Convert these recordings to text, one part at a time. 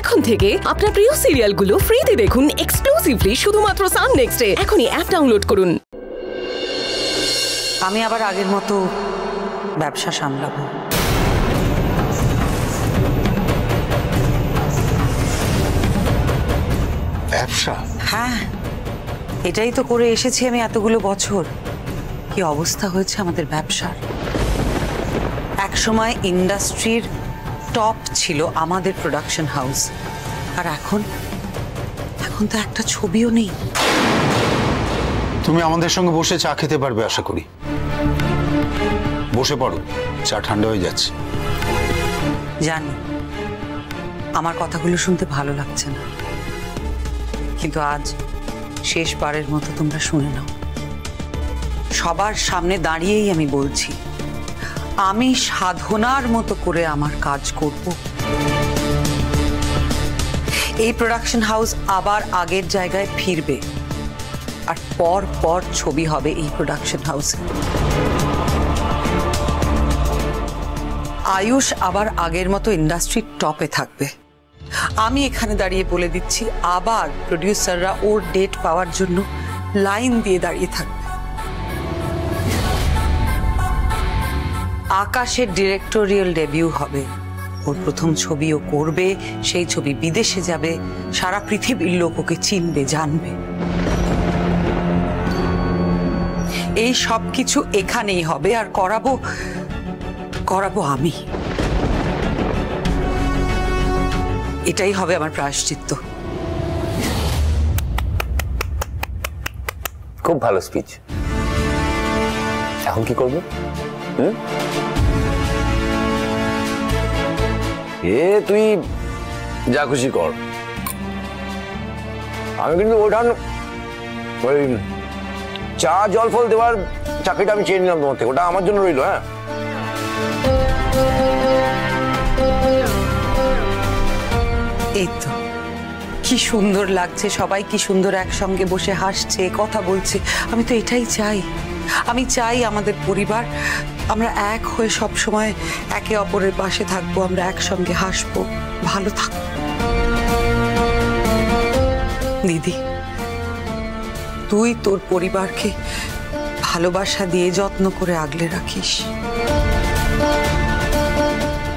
এখন থেকে আপনার প্রিয় সিরিয়ালগুলো ফ্রিতে দেখুন এক্সক্লুসিভলি শুধুমাত্র সান নেক্সটে। এখনই অ্যাপ ডাউনলোড করুন। আমি আবার আগের মতো ব্যবসা সামলাবো। ব্যবসা? হ্যাঁ, এটাই তো করে এসেছি আমি এতগুলো বছর। কি অবস্থা হয়েছে আমাদের ব্যবসার। একসময় ইন্ডাস্ট্রির টপ ছিল আমাদের প্রোডাকশন হাউস, আর এখন তো একটা ছবিও নেই। তুমি আমাদের সঙ্গে বসে চা খেতে পারবে আশা করি। বসে পড়ো, চা ঠান্ডা হয়ে যাচ্ছে। জানি আমার কথাগুলো শুনতে ভালো লাগছে না, কিন্তু আজ শেষবারের মতো তোমরা শুনে নাও। সবার সামনে দাঁড়িয়েই আমি বলছি, আমি সাধনার মতো করে আমার কাজ করব। এই প্রোডাকশন হাউস আবার আগের জায়গায় ফিরবে, আর পর পর ছবি হবে এই প্রোডাকশন হাউসে। আয়ুষ আবার আগের মতো ইন্ডাস্ট্রির টপে থাকবে। আমি এখানে দাঁড়িয়ে বলে দিচ্ছি, আবার প্রডিউসাররা ওর ডেট পাওয়ার জন্য লাইন দিয়ে দাঁড়িয়ে থাকবে। আকাশের ডিরেক্টোরিয়াল ডেবিউ হবে, ওর প্রথম ছবিও করবে, সেই ছবি বিদেশে যাবে, সারা পৃথিবীর লোক ওকে চিনবে, জানবে। এই সব কিছু এখানেই হবে, আর করাবো আমি। এটাই হবে আমার প্রায়শ্চিত্ত। খুব ভালো স্পিচ। এখন কি করবো? তুই যা খুশি কর। আমি কিন্তু ওই চা জল ফল দেওয়ার চাকরিটা আমি চেয়ে নিলাম তোমার থেকে, ওটা আমার জন্য রইল। হ্যাঁ, এই তো কি সুন্দর লাগছে, সবাই কি সুন্দর একসঙ্গে বসে হাসছে, কথা বলছে। আমি তো এটাই চাই। আমি চাই আমাদের পরিবার আমরা এক হয়ে সব সময় একে অপরের পাশে থাকবো, আমরা একসঙ্গে হাসবো, ভালো থাকবো। দিদি, তুই তোর পরিবারকে ভালোবাসা দিয়ে যত্ন করে আগলে রাখিস।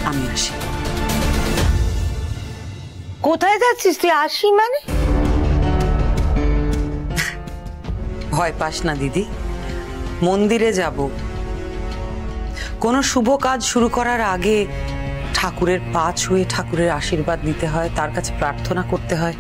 আমি আসি। কোথায় যাচ্ছিস তুই? আসি মানে? ভয় পাস না দিদি, মন্দিরে যাব। কোনো শুভ কাজ শুরু করার আগে ঠাকুরের পা ছুঁয়ে ঠাকুরের আশীর্বাদ নিতে হয়, তার কাছে প্রার্থনা করতে হয়।